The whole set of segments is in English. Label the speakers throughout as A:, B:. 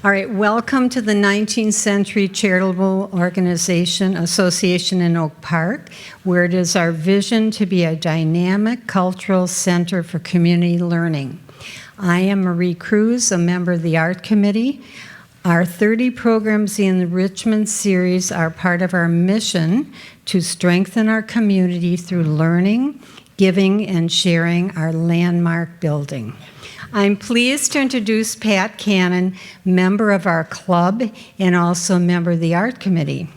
A: All right, welcome to the 19th Century Charitable Association in Oak Park, where it is our vision to be a dynamic cultural center for community learning. I am Marie Cruz, a member of the Art Committee. Our 30 programs in the Richmond series are part of our mission to strengthen our community through learning, giving, and sharing our landmark building. I'm pleased to introduce Pat Cannon, member of our club and also a member of the Art Committee.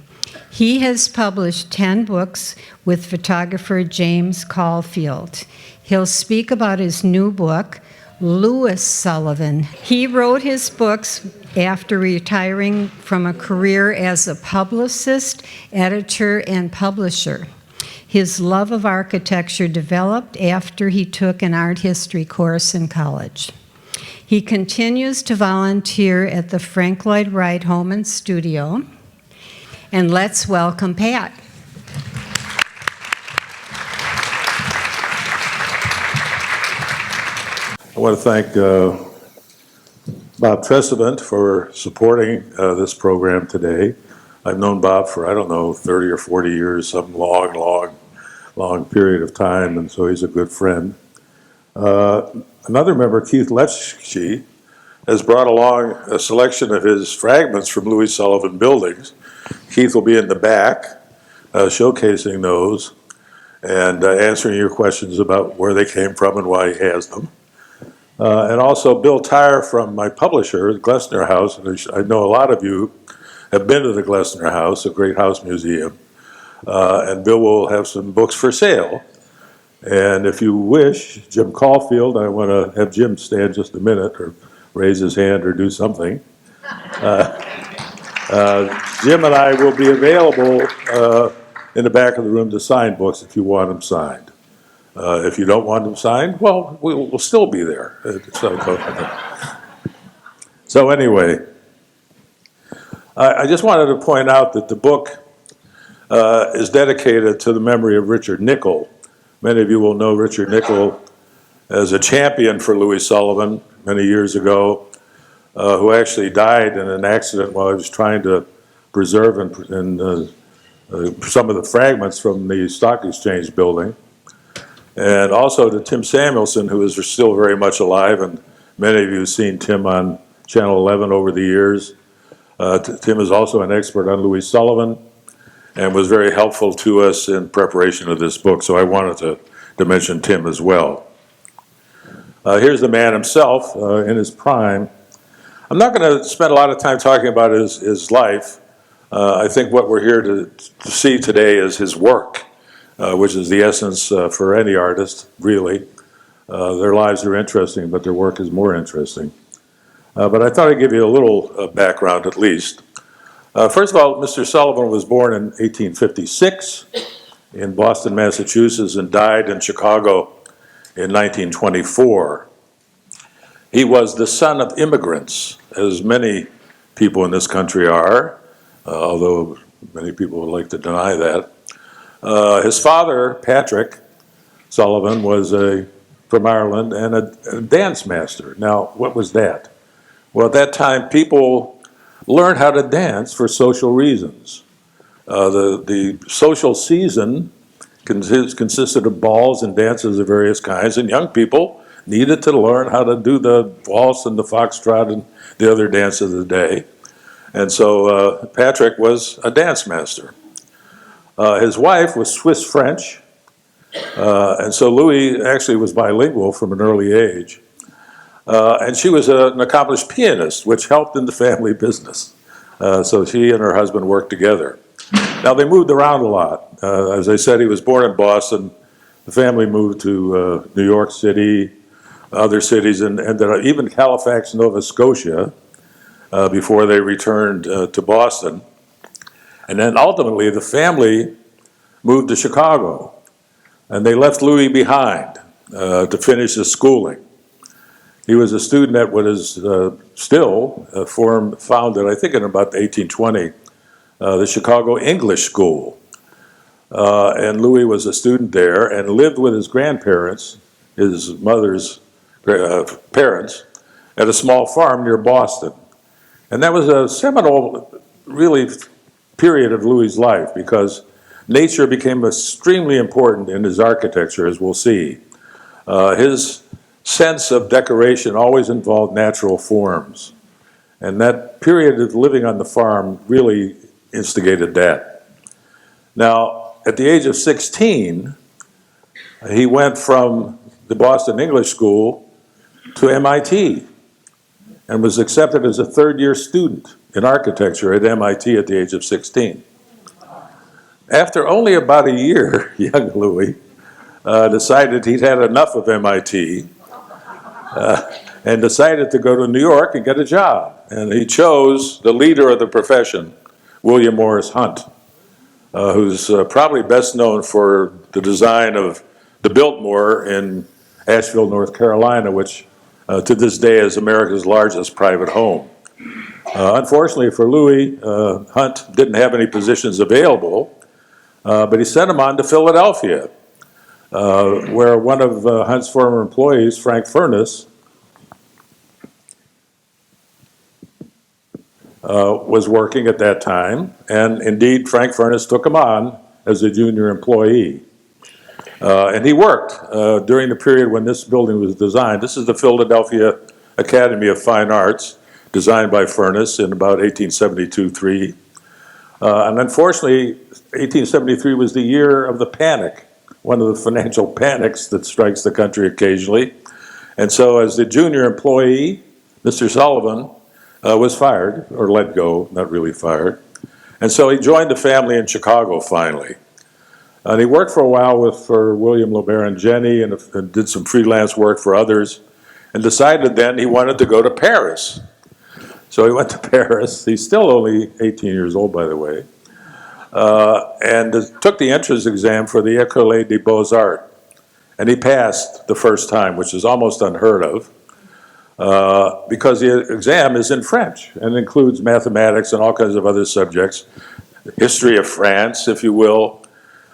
A: He has published 10 books with photographer James Caulfield. He'll speak about his new book, Louis Sullivan. He wrote his books after retiring from a career as a publicist, editor, and publisher. His love of architecture developed after he took an art history course in college. He continues to volunteer at the Frank Lloyd Wright Home and Studio. And let's welcome Pat.
B: I want to thank Bob Tressevant for supporting this program today. I've known Bob for, 30 or 40 years, some long period of time, and so he's a good friend. Another member, Keith Lefsky, has brought along a selection of his fragments from Louis Sullivan buildings. Keith will be in the back, showcasing those and answering your questions about where they came from and why he has them. And also Bill Tyre from my publisher, the Glessner House, and I know a lot of you have been to the Glessner House, a great house museum. And Bill will have some books for sale. And if you wish, Jim Caulfield, I want to have Jim stand just a minute or raise his hand or do something. Jim and I will be available in the back of the room to sign books if you want them signed. If you don't want them signed, well, we'll still be there. So anyway, I just wanted to point out that the book is dedicated to the memory of Richard Nicol. Many of you will know Richard Nicol as a champion for Louis Sullivan many years ago, who actually died in an accident while he was trying to preserve some of the fragments from the Stock Exchange building. And also to Tim Samuelson, who is still very much alive, and many of you have seen Tim on Channel 11 over the years. Tim is also an expert on Louis Sullivan and was very helpful to us in preparation of this book, so I wanted to mention Tim as well. Here's the man himself in his prime. I'm not going to spend a lot of time talking about his life. I think what we're here to see today is his work, which is the essence for any artist, really. Their lives are interesting, but their work is more interesting. But I thought I'd give you a little background at least. First of all, Mr. Sullivan was born in 1856 in Boston, Massachusetts, and died in Chicago in 1924. He was the son of immigrants, as many people in this country are, although many people would like to deny that. His father, Patrick Sullivan, was from Ireland and a dance master. Now, what was that? Well, at that time, people learned how to dance for social reasons. The social season consisted of balls and dances of various kinds, and young people needed to learn how to do the waltz and the foxtrot and the other dances of the day. And so Patrick was a dance master. His wife was Swiss-French, and so Louis actually was bilingual from an early age. And she was an accomplished pianist, which helped in the family business. So she and her husband worked together. Now, they moved around a lot. As I said, he was born in Boston. The family moved to New York City, other cities, and even Halifax, Nova Scotia, before they returned to Boston. And then ultimately, the family moved to Chicago. And they left Louis behind to finish his schooling. He was a student at what is still founded, I think, in about 1820, the Chicago English School. And Louis was a student there and lived with his grandparents, his mother's parents, at a small farm near Boston. And that was a seminal, really, period of Louis's life because nature became extremely important in his architecture, as we'll see. His sense of decoration always involved natural forms. And that period of living on the farm really instigated that. Now, at the age of 16, he went from the Boston English School to MIT and was accepted as a third-year student in architecture at MIT at the age of 16. After only about a year, young Louis decided he'd had enough of MIT and decided to go to New York and get a job. And he chose the leader of the profession, William Morris Hunt, who's probably best known for the design of the Biltmore in Asheville, North Carolina, which to this day is America's largest private home. Unfortunately for Louis, Hunt didn't have any positions available, but he sent him on to Philadelphia, where one of Hunt's former employees, Frank Furness, was working at that time, and indeed Frank Furness took him on as a junior employee. And he worked during the period when this building was designed. This is the Philadelphia Academy of Fine Arts, designed by Furness in about 1872-3. And unfortunately, 1873 was the year of the panic, one of the financial panics that strikes the country occasionally. And so as the junior employee, Mr. Sullivan was fired, or let go, not really fired. And so he joined the family in Chicago finally. And he worked for a while for William LeBaron Jenny and did some freelance work for others and decided then he wanted to go to Paris. So he went to Paris. He's still only 18 years old, by the way, and took the entrance exam for the École des Beaux-Arts. And he passed the first time, which is almost unheard of, because the exam is in French and includes mathematics and all kinds of other subjects, history of France, if you will.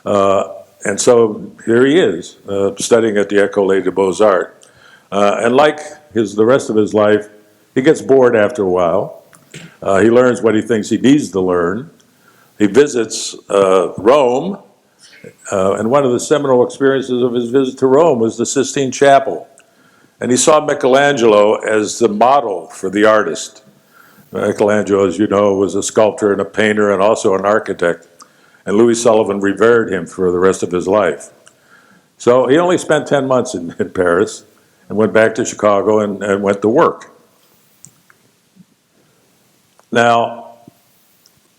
B: And so here he is, studying at the École des Beaux-Arts. And like the rest of his life, he gets bored after a while. He learns what he thinks he needs to learn. He visits Rome, and one of the seminal experiences of his visit to Rome was the Sistine Chapel. And he saw Michelangelo as the model for the artist. Michelangelo, as you know, was a sculptor and a painter and also an architect. And Louis Sullivan revered him for the rest of his life. So he only spent 10 months in Paris and went back to Chicago and went to work. Now,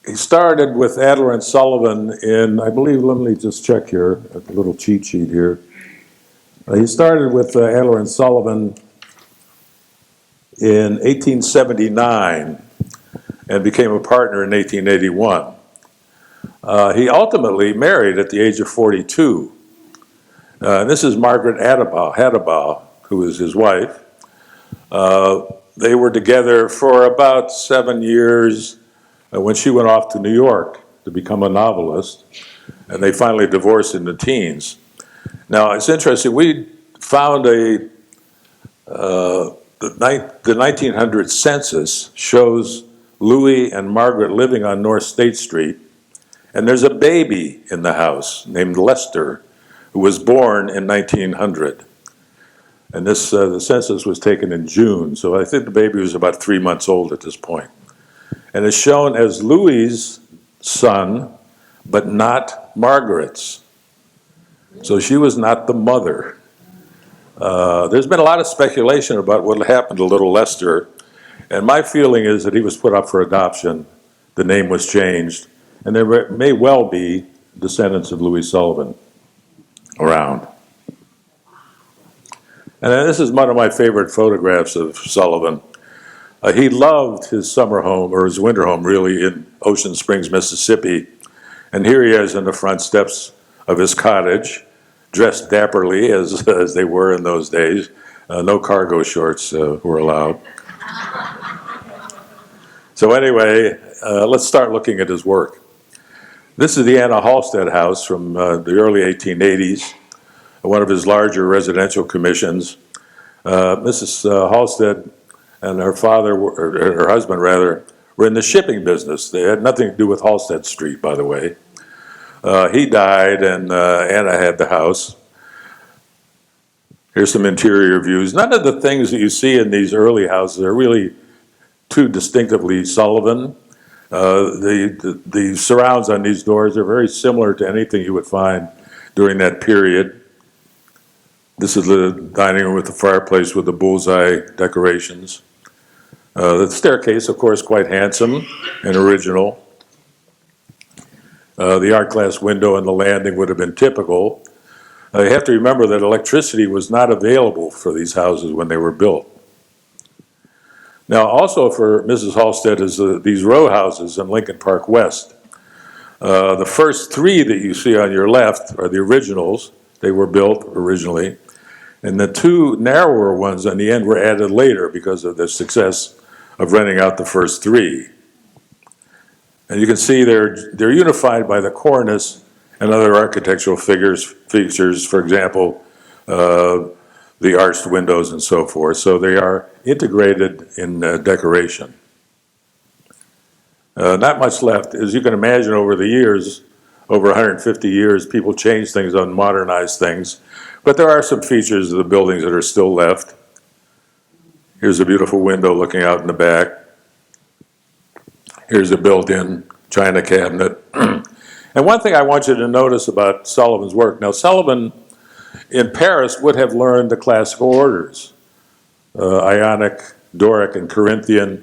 B: he started with Adler and Sullivan in, I believe, let me just check here, a little cheat sheet here. He started with Adler and Sullivan in 1879 and became a partner in 1881. He ultimately married at the age of 42. This is Margaret Hadabau, who was his wife. They were together for about 7 years when she went off to New York to become a novelist, and they finally divorced in the teens. Now, it's interesting, we found the 1900 census shows Louis and Margaret living on North State Street, and there's a baby in the house named Lester, who was born in 1900. And this the census was taken in June, so I think the baby was about 3 months old at this point. And it's shown as Louis's son, but not Margaret's. So she was not the mother. There's been a lot of speculation about what happened to little Lester, and my feeling is that he was put up for adoption. The name was changed, and there may well be descendants of Louis Sullivan around. And then this is one of my favorite photographs of Sullivan. He loved his summer home, or his winter home really, in Ocean Springs, Mississippi. And here he is in the front steps of his cottage, dressed dapperly as they were in those days. No cargo shorts were allowed. So anyway, let's start looking at his work. This is the Anna Halstead house from the early 1880s, one of his larger residential commissions. Mrs. Halstead and her father, or her husband rather, were in the shipping business. They had nothing to do with Halsted Street, by the way. He died, and Anna had the house. Here's some interior views. None of the things that you see in these early houses are really too distinctively Sullivan. The surrounds on these doors are very similar to anything you would find during that period. This is the dining room with the fireplace with the bullseye decorations. The staircase, of course, quite handsome and original. The art glass window and the landing would have been typical. You have to remember that electricity was not available for these houses when they were built. Now, also for Mrs. Halsted is these row houses in Lincoln Park West. The first three that you see on your left are the originals. They were built originally. And the two narrower ones on the end were added later because of the success of renting out the first three. And you can see they're unified by the cornice and other architectural features, for example, the arched windows and so forth. So they are integrated in decoration. Not much left. As you can imagine, over the years, over 150 years, people change things and modernize things. But there are some features of the buildings that are still left. Here's a beautiful window looking out in the back. Here's a built-in china cabinet. And one thing I want you to notice about Sullivan's work. Now, Sullivan in Paris would have learned the classical orders, Ionic, Doric, and Corinthian,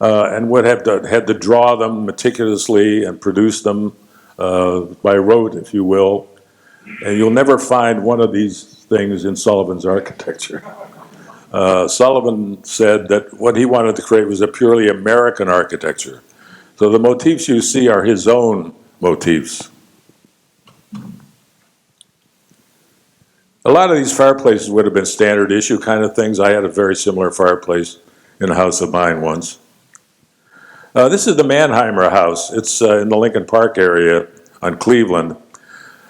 B: and would have had to draw them meticulously and produce them by rote, if you will. And you'll never find one of these things in Sullivan's architecture. Sullivan said that what he wanted to create was a purely American architecture. So the motifs you see are his own motifs. A lot of these fireplaces would have been standard issue kind of things. I had a very similar fireplace in a house of mine once. This is the Mannheimer house. It's in the Lincoln Park area on Cleveland.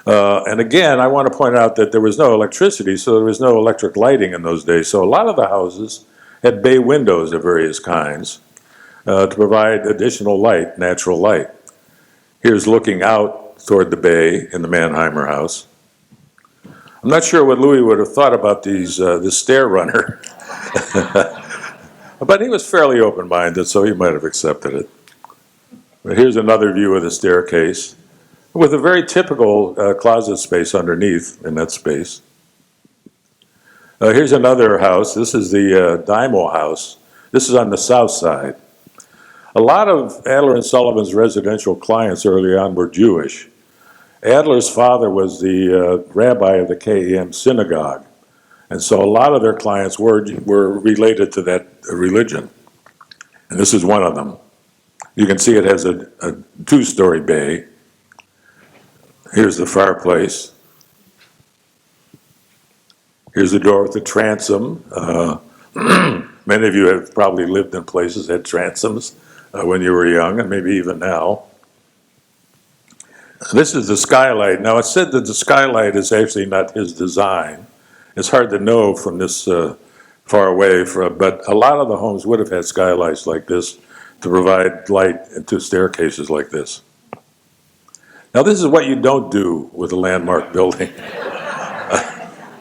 B: And again, I want to point out that there was no electricity, so there was no electric lighting in those days. So a lot of the houses had bay windows of various kinds to provide additional light, natural light. Here's looking out toward the bay in the Mannheimer house. I'm not sure what Louis would have thought about this stair runner, but he was fairly open-minded, so he might have accepted it. But here's another view of the staircase, with a very typical closet space underneath in that space. Here's another house. This is the Dymo house. This is on the south side. A lot of Adler and Sullivan's residential clients early on were Jewish. Adler's father was the rabbi of the KEM synagogue, and so a lot of their clients were related to that religion. And this is one of them. You can see it has a two-story bay. Here's the fireplace. Here's the door with the transom. Many of you have probably lived in places that had transoms when you were young, and maybe even now. This is the skylight. Now, it's said that the skylight is actually not his design. It's hard to know from this far away, but a lot of the homes would have had skylights like this to provide light into staircases like this. Now, this is what you don't do with a landmark building.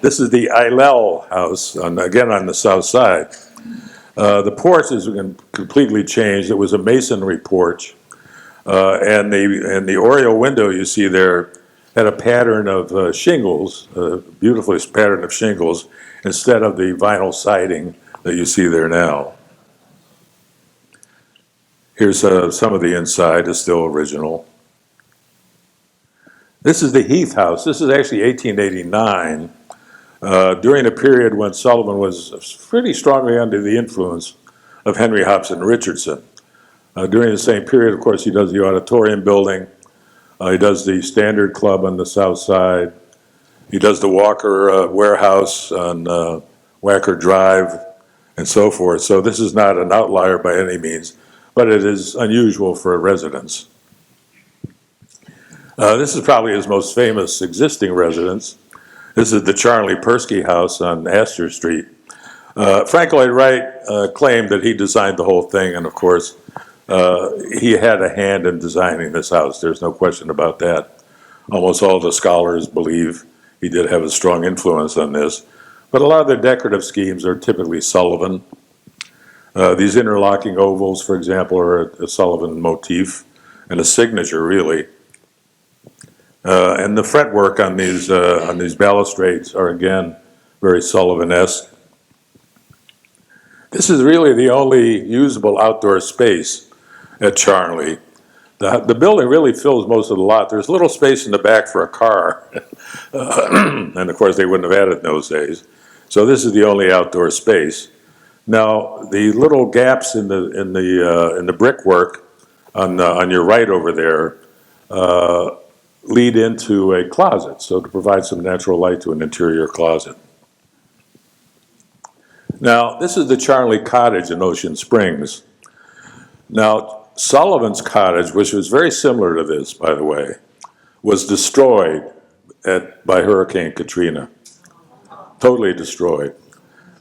B: This is the Eilel house, again on the south side. The porch has been completely changed. It was a masonry porch. And the oriel window you see there had a pattern of shingles, a beautiful pattern of shingles, instead of the vinyl siding that you see there now. Here's some of the inside is still original. This is the Heath house. This is actually 1889, during a period when Sullivan was pretty strongly under the influence of Henry Hobson Richardson. During the same period, of course, he does the auditorium building. He does the Standard Club on the south side. He does the Walker Warehouse on Wacker Drive and so forth. So this is not an outlier by any means, but it is unusual for a residence. This is probably his most famous existing residence. This is the Charlie Persky house on Astor Street. Frank Lloyd Wright claimed that he designed the whole thing, and of course, he had a hand in designing this house. There's no question about that. Almost all the scholars believe he did have a strong influence on this. But a lot of the decorative schemes are typically Sullivan. These interlocking ovals, for example, are a Sullivan motif and a signature, really. And the fretwork on these balustrades are, again, very Sullivan-esque. This is really the only usable outdoor space at Charnley. The building really fills most of the lot. There's little space in the back for a car, and of course they wouldn't have had it in those days. So this is the only outdoor space. Now the little gaps in the brickwork on your right over there lead into a closet, so to provide some natural light to an interior closet. Now this is the Charnley Cottage in Ocean Springs. Now Sullivan's cottage, which was very similar to this, by the way, was destroyed by Hurricane Katrina. Totally destroyed.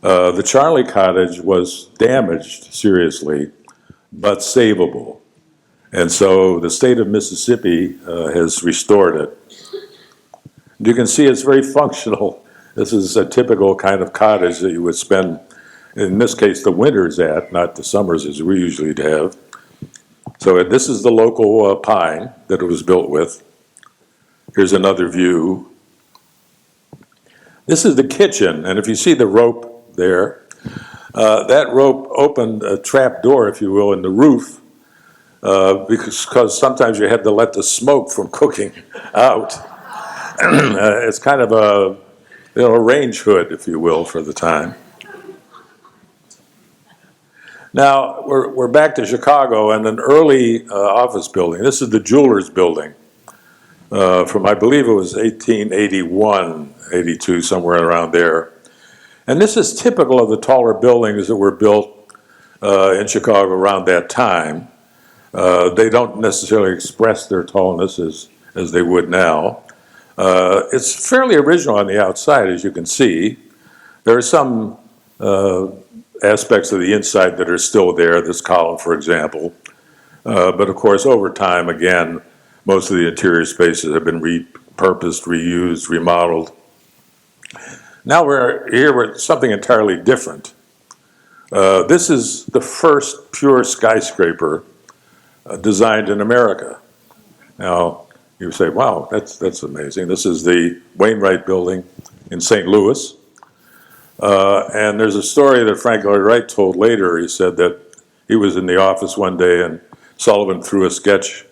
B: The Charnley cottage was damaged seriously, but savable. And so the state of Mississippi has restored it. You can see it's very functional. This is a typical kind of cottage that you would spend, in this case, the winters at, not the summers as we usually have. So this is the local pine that it was built with. Here's another view. This is the kitchen, and if you see the rope there, that rope opened a trap door, if you will, in the roof, because sometimes you had to let the smoke from cooking out. It's kind of a range hood, if you will, for the time. Now, we're back to Chicago and an early office building. This is the Jewelers Building from, I believe it was 1881, 82, somewhere around there. And this is typical of the taller buildings that were built in Chicago around that time. They don't necessarily express their tallness as they would now. It's fairly original on the outside, as you can see. There are some aspects of the inside that are still there, this column, for example. But of course, over time, again, most of the interior spaces have been repurposed, reused, remodeled. Now we're here with something entirely different. This is the first pure skyscraper designed in America. Now, you say, wow, that's amazing. This is the Wainwright Building in St. Louis. And there's a story that Frank Lloyd Wright told later. He said that he was in the office one day and Sullivan threw a sketch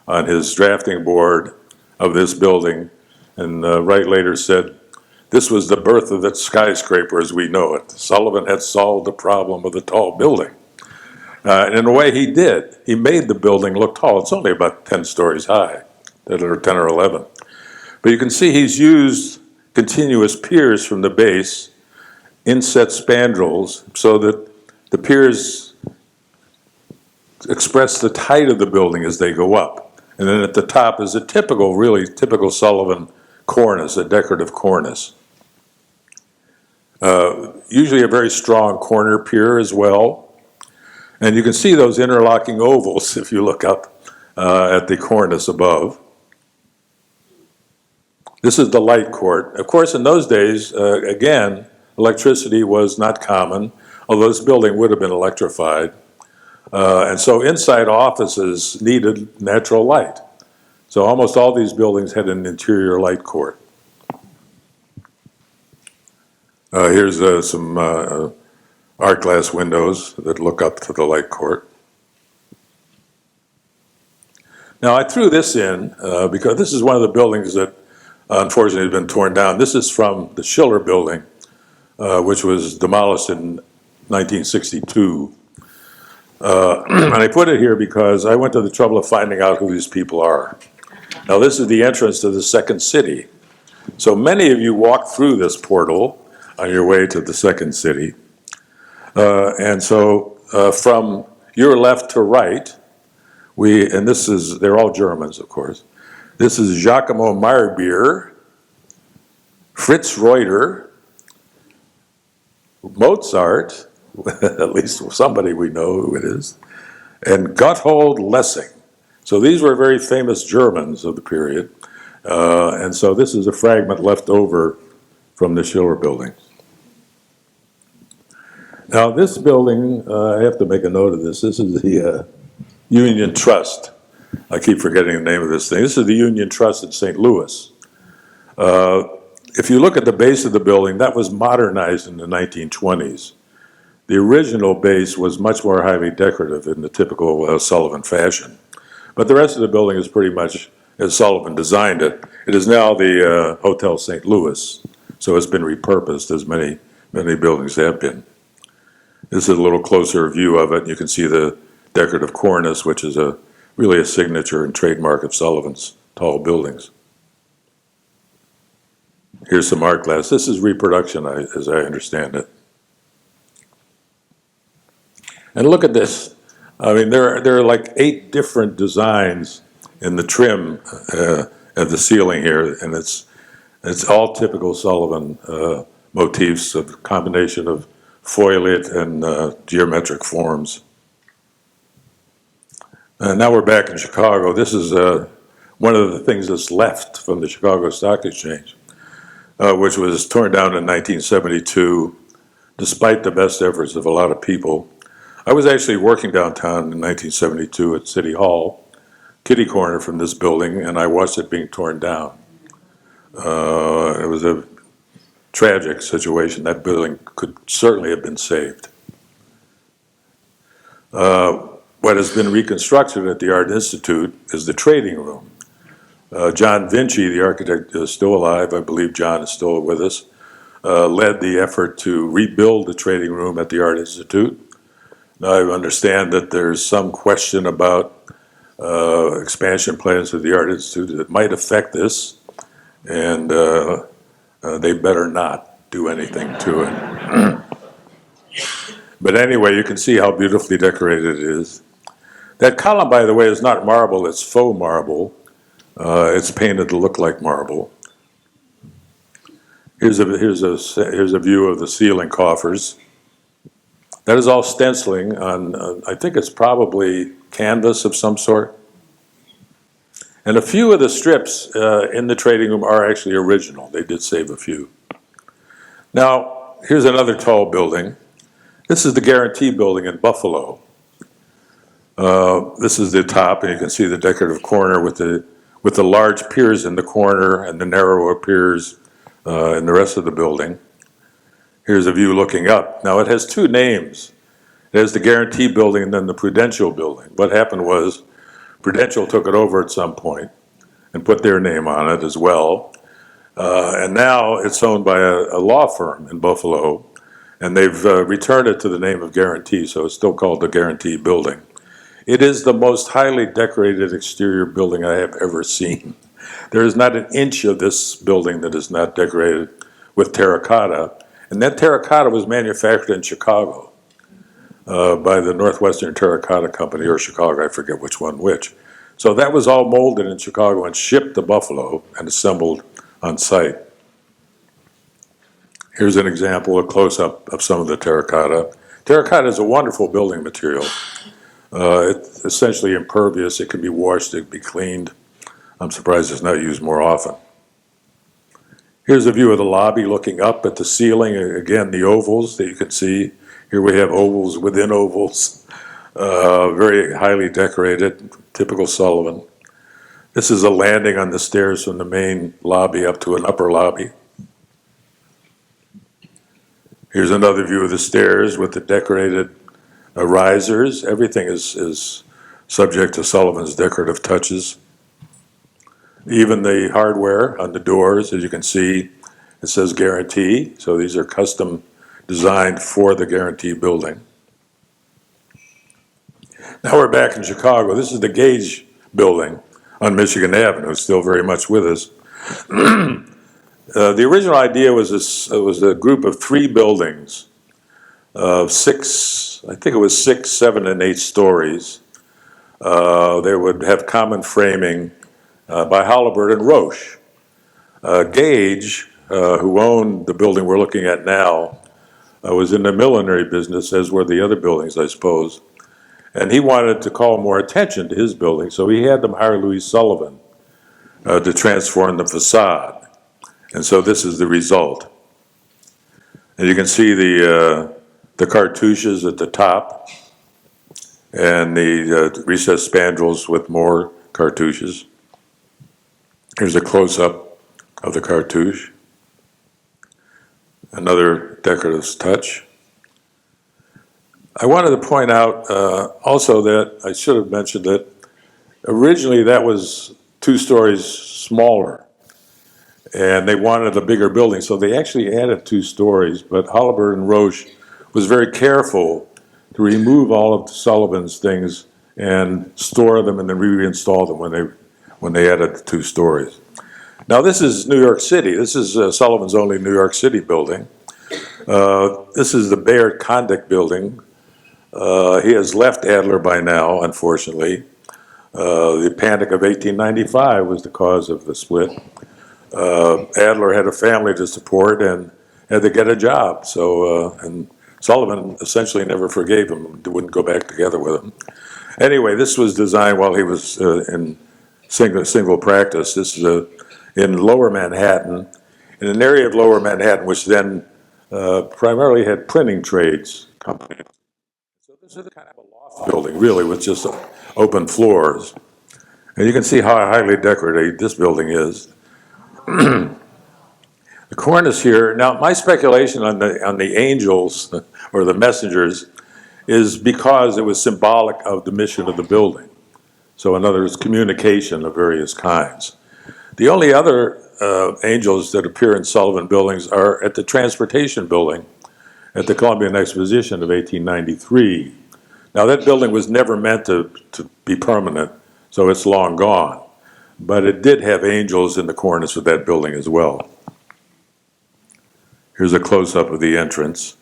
B: on his drafting board of this building. And Wright later said, this was the birth of the skyscraper as we know it. Sullivan had solved the problem of the tall building. And in a way he did. He made the building look tall. It's only about 10 stories high, or 10 or 11. But you can see he's used continuous piers from the base, inset spandrels, so that the piers express the height of the building as they go up. And then at the top is a really typical Sullivan cornice, a decorative cornice. Usually a very strong corner pier as well. And you can see those interlocking ovals if you look up at the cornice above. This is the light court. Of course, in those days, again, electricity was not common, although this building would have been electrified. And so inside offices needed natural light. So almost all these buildings had an interior light court. Here's some art glass windows that look up to the light court. Now I threw this in because this is one of the buildings that unfortunately has been torn down. This is from the Schiller building, which was demolished in 1962. And I put it here because I went to the trouble of finding out who these people are. Now this is the entrance to the Second City. So many of you walk through this portal on your way to the Second City. And so from your left to right, and they're all Germans, of course. This is Giacomo Meyerbeer, Fritz Reuter, Mozart, at least somebody we know who it is, and Gotthold Lessing. So these were very famous Germans of the period. And so this is a fragment left over from the Schiller building. Now this building, I have to make a note of this. This is the Union Trust. I keep forgetting the name of this thing. This is the Union Trust in St. Louis. If you look at the base of the building, that was modernized in the 1920s. The original base was much more highly decorative in the typical Sullivan fashion. But the rest of the building is pretty much as Sullivan designed it. It is now the Hotel St. Louis, so it's been repurposed as many buildings have been. This is a little closer view of it. You can see the decorative cornice, which is really a signature and trademark of Sullivan's tall buildings. Here's some art glass. This is reproduction, as I understand it. And look at this. I mean, there are like 8 different designs in the trim of the ceiling here, and it's all typical Sullivan motifs of combination of foliate and geometric forms. Now we're back in Chicago. This is one of the things that's left from the Chicago Stock Exchange, which was torn down in 1972, despite the best efforts of a lot of people. I was actually working downtown in 1972 at City Hall, kitty corner from this building, and I watched it being torn down. It was a tragic situation. That building could certainly have been saved. What has been reconstructed at the Art Institute is the trading room. John Vinci, the architect, is still alive. I believe John is still with us. Led the effort to rebuild the trading room at the Art Institute. Now, I understand that there's some question about expansion plans of the Art Institute that might affect this, and they better not do anything to it. But anyway, you can see how beautifully decorated it is. That column, by the way, is not marble, it's faux marble. It's painted to look like marble. Here's a view of the ceiling coffers. That is all stenciling on, I think it's probably canvas of some sort. And a few of the strips in the trading room are actually original. They did save a few. Now, here's another tall building. This is the Guarantee Building in Buffalo. This is the top, and you can see the decorative corner with the large piers in the corner and the narrower piers in the rest of the building. Here's a view looking up. Now, it has 2 names. It has the Guarantee Building and then the Prudential Building. What happened was Prudential took it over at some point and put their name on it as well. And now it's owned by a law firm in Buffalo, and they've returned it to the name of Guarantee, so it's still called the Guarantee Building. It is the most highly decorated exterior building I have ever seen. There is not an inch of this building that is not decorated with terracotta. And that terracotta was manufactured in Chicago by the Northwestern Terracotta Company, or Chicago, I forget which one which. So that was all molded in Chicago and shipped to Buffalo and assembled on site. Here's an example, a close-up of some of the terracotta. Terracotta is a wonderful building material. It's essentially impervious. It can be washed, it can be cleaned. I'm surprised it's not used more often. Here's a view of the lobby looking up at the ceiling. Again, the ovals that you can see. Here we have ovals within ovals. Very highly decorated, typical Sullivan. This is a landing on the stairs from the main lobby up to an upper lobby. Here's another view of the stairs with the decorated risers. Everything is subject to Sullivan's decorative touches. Even the hardware on the doors, as you can see, it says Guarantee. So these are custom designed for the Guarantee Building. Now we're back in Chicago. This is the Gage Building on Michigan Avenue, still very much with us. The original idea was a group of 3 buildings of 6, I think it was 6, 7, and 8 stories. They would have common framing by Halliburton and Roche. Gage, who owned the building we're looking at now, was in the millinery business, as were the other buildings, I suppose. And he wanted to call more attention to his building, so he had them hire Louis Sullivan to transform the facade. And so this is the result. And you can see the cartouches at the top and the recessed spandrels with more cartouches. Here's a close-up of the cartouche. Another decorative touch. I wanted to point out also that I should have mentioned that originally that was 2 stories smaller, and they wanted a bigger building, so they actually added 2 stories, but Halliburton Roche was very careful to remove all of Sullivan's things and store them and then reinstall them when they added the 2 stories. Now this is New York City. This is Sullivan's only New York City building. This is the Bayard Condick building. He has left Adler by now, unfortunately. The Panic of 1895 was the cause of the split. Adler had a family to support and had to get a job. So, and Sullivan essentially never forgave him, wouldn't go back together with him. Anyway, this was designed while he was in single practice. This is in Lower Manhattan, in an area of Lower Manhattan, which then primarily had printing trades companies. So this is kind of a loft building, really, with just open floors. And you can see how highly decorated this building is. The cornice here, now my speculation on the angels, or the messengers, is because it was symbolic of the mission of the building. So in other words, communication of various kinds. The only other angels that appear in Sullivan buildings are at the Transportation Building at the Columbian Exposition of 1893. Now that building was never meant to be permanent, so it's long gone. But it did have angels in the cornice of that building as well. Here's a close-up of the entrance.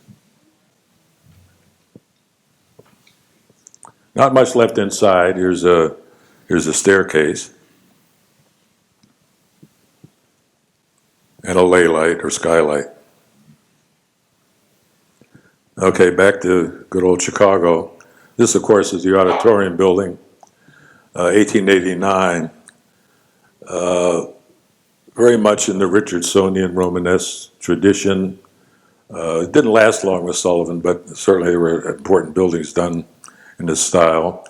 B: Not much left inside. Here's a staircase. And a lay light or skylight. Okay, back to good old Chicago. This, of course, is the Auditorium Building, 1889. Very much in the Richardsonian Romanesque tradition. It didn't last long with Sullivan, but certainly there were important buildings done in this style.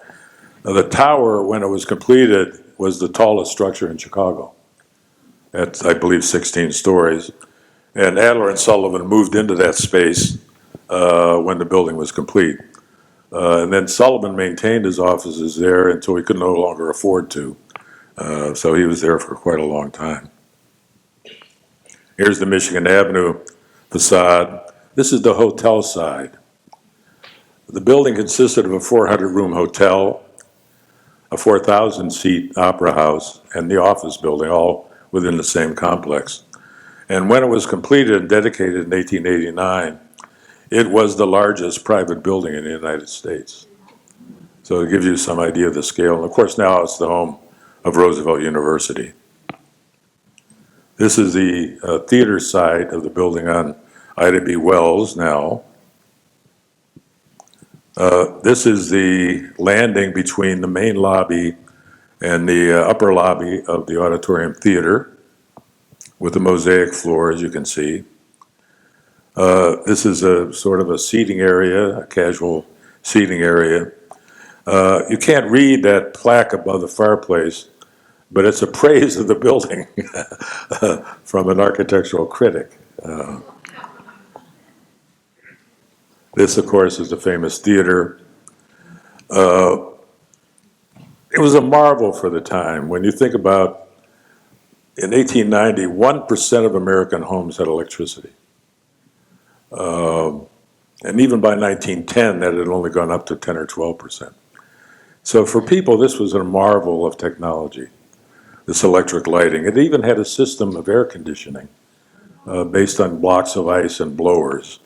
B: The tower, when it was completed, was the tallest structure in Chicago at, I believe, 16 stories. And Adler and Sullivan moved into that space when the building was complete. And then Sullivan maintained his offices there until he could no longer afford to. So he was there for quite a long time. Here's the Michigan Avenue facade. This is the hotel side. The building consisted of a 400-room hotel, a 4,000-seat opera house, and the office building, all within the same complex. And when it was completed and dedicated in 1889, it was the largest private building in the United States. So it gives you some idea of the scale. And of course, now it's the home of Roosevelt University. This is the theater side of the building on Ida B. Wells now. This is the landing between the main lobby and the upper lobby of the Auditorium Theater with the mosaic floor, as you can see. This is a sort of a seating area, a casual seating area. You can't read that plaque above the fireplace, but it's a praise of the building from an architectural critic. This, of course, is the famous theater. It was a marvel for the time. When you think about, in 1890, 1% of American homes had electricity. And even by 1910, that had only gone up to 10 or 12%. So for people, this was a marvel of technology, this electric lighting. It even had a system of air conditioning based on blocks of ice and blowers.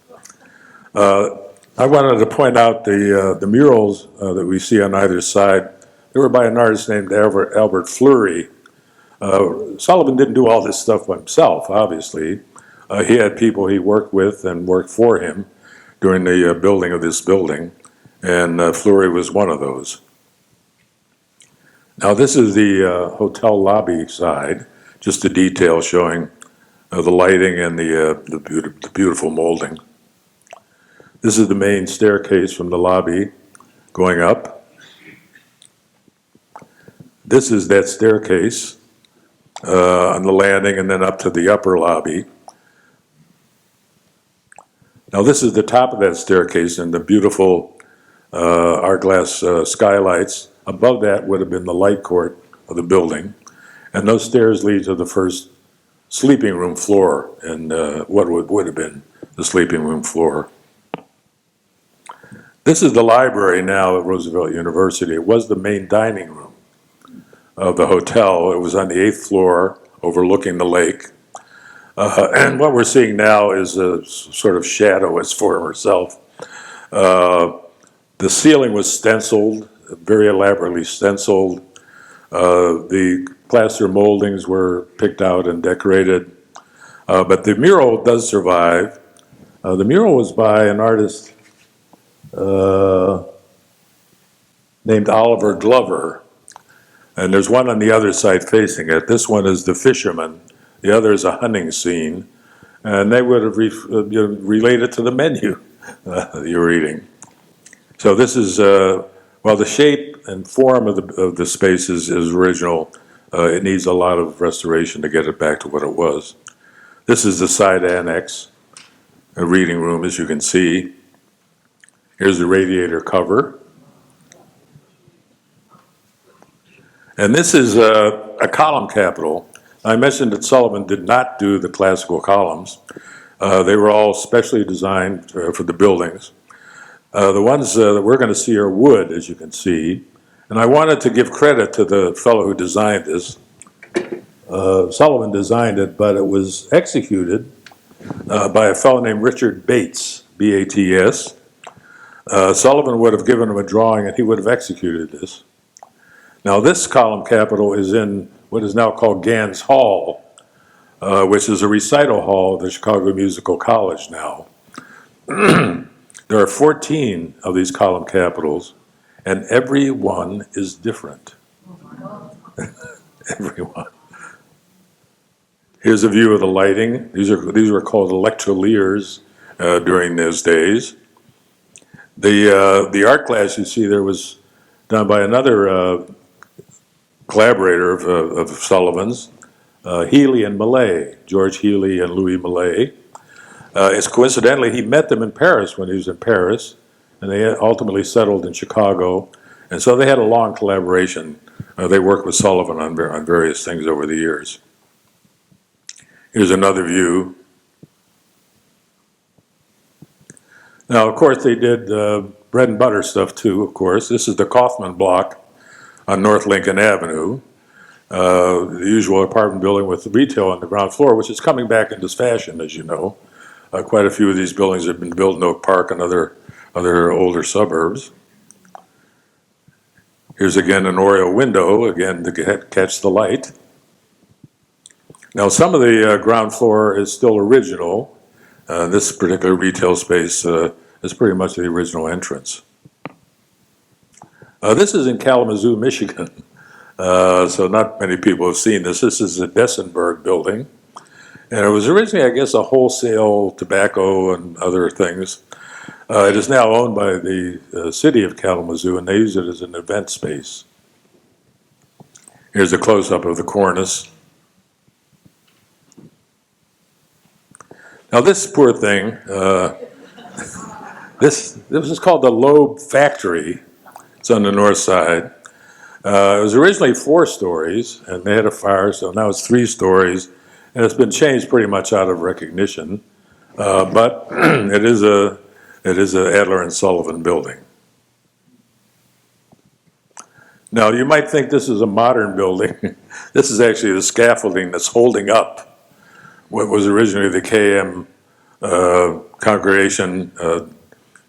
B: I wanted to point out the murals that we see on either side. They were by an artist named Albert Fleury. Sullivan didn't do all this stuff by himself, obviously. He had people he worked with and worked for him. during the building of this building, and Fleury was one of those. Now this is the hotel lobby side, just a detail showing the lighting and the beautiful molding. This is the main staircase from the lobby going up. This is that staircase on the landing and then up to the upper lobby. Now this is the top of that staircase and the beautiful art glass skylights. Above that would have been the light court of the building. And those stairs lead to the first sleeping room floor and what would have been the sleeping room floor. This is the library now at Roosevelt University. It was the main dining room of the hotel. It was on the 8th floor overlooking the lake. And what we're seeing now is a sort of shadow its former self. The ceiling was stenciled, very elaborately stenciled. The plaster moldings were picked out and decorated. But the mural does survive. The mural was by an artist named Oliver Glover. And there's one on the other side facing it. This one is the fisherman. The other is a hunting scene. And they would have related to the menu you're eating. So this is, well, the shape and form of the space is original. It needs a lot of restoration to get it back to what it was. This is the side annex, a reading room, as you can see. Here's the radiator cover. And this is a column capital. I mentioned that Sullivan did not do the classical columns. They were all specially designed for the buildings. The ones that we're going to see are wood, as you can see. And I wanted to give credit to the fellow who designed this. Sullivan designed it, but it was executed by a fellow named Richard Bates, B-A-T-S. Sullivan would have given him a drawing and he would have executed this. Now this column capital is in what is now called Gans Hall, which is a recital hall of the Chicago Musical College now. There are 14 of these column capitals, and every one is different. Every one. Here's a view of the lighting. These were called electroliers during those days. The art class you see there was done by another collaborator of Sullivan's, Healy and Millay, George Healy and Louis Millay. It's coincidentally, he met them in Paris when he was in Paris, and they ultimately settled in Chicago. And so they had a long collaboration. They worked with Sullivan on various things over the years. Here's another view. Now, of course, they did bread and butter stuff too, of course. This is the Kaufman block on North Lincoln Avenue, the usual apartment building with retail on the ground floor, which is coming back into fashion, as you know. Quite a few of these buildings have been built in Oak Park and other older suburbs. Here's again an Oriole window, again to catch the light. Now some of the ground floor is still original. This particular retail space is pretty much the original entrance. This is in Kalamazoo, Michigan. So not many people have seen this. This is the Dessenberg building. And it was originally, I guess, a wholesale tobacco and other things. It is now owned by the city of Kalamazoo, and they use it as an event space. Here's a close-up of the cornice. Now this poor thing, this is called the Loeb Factory. It's on the north side. It was originally 4 stories, and they had a fire, so now it's 3 stories. And it's been changed pretty much out of recognition, but it is a Adler and Sullivan building. Now you might think this is a modern building. This is actually the scaffolding that's holding up what was originally the KM Congregation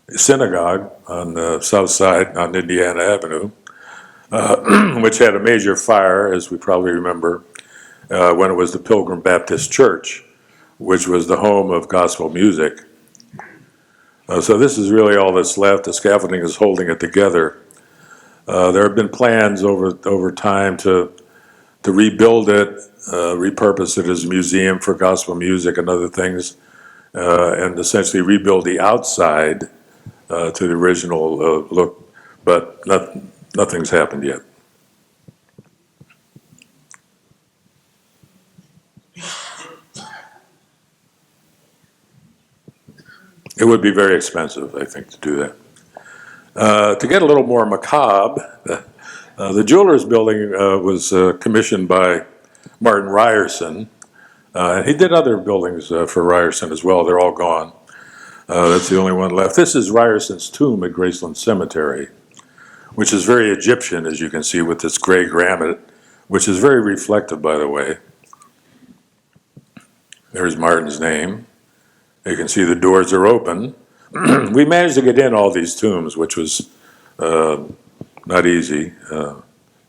B: Synagogue on the south side on Indiana Avenue, which had a major fire, as we probably remember, when it was the Pilgrim Baptist Church, which was the home of gospel music. So this is really all that's left. The scaffolding is holding it together. There have been plans over time to rebuild it, repurpose it as a museum for gospel music and other things, and essentially rebuild the outside to the original look, but nothing's happened yet. It would be very expensive, I think, to do that. To get a little more macabre, the Jewelers Building was commissioned by Martin Ryerson. He did other buildings for Ryerson as well. They're all gone. That's the only one left. This is Ryerson's tomb at Graceland Cemetery, which is very Egyptian, as you can see, with this gray granite, which is very reflective, by the way. There's Martin's name. You can see the doors are open. We managed to get in all these tombs, which was not easy.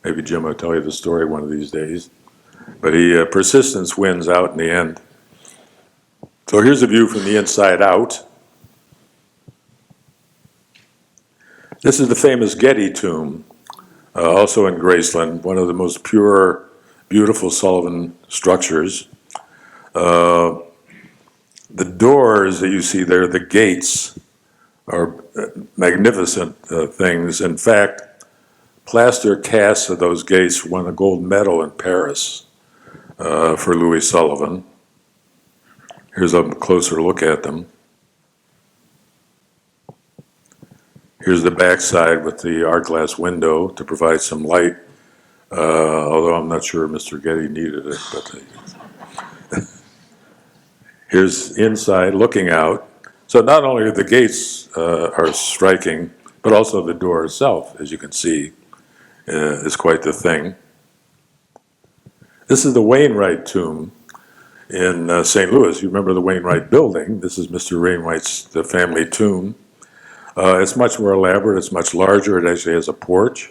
B: Maybe Jim will tell you the story one of these days. But persistence wins out in the end. So here's a view from the inside out. This is the famous Getty tomb, also in Graceland, one of the most pure, beautiful Sullivan structures. The doors that you see there, the gates, are magnificent things. In fact, plaster casts of those gates won a gold medal in Paris for Louis Sullivan. Here's a closer look at them. Here's the backside with the art glass window to provide some light, although I'm not sure Mr. Getty needed it. But here's inside looking out. So not only the gates are striking, but also the door itself, as you can see, is quite the thing. This is the Wainwright tomb in St. Louis. You remember the Wainwright building. This is Mr. Wainwright's the family tomb. It's much more elaborate. It's much larger. It actually has a porch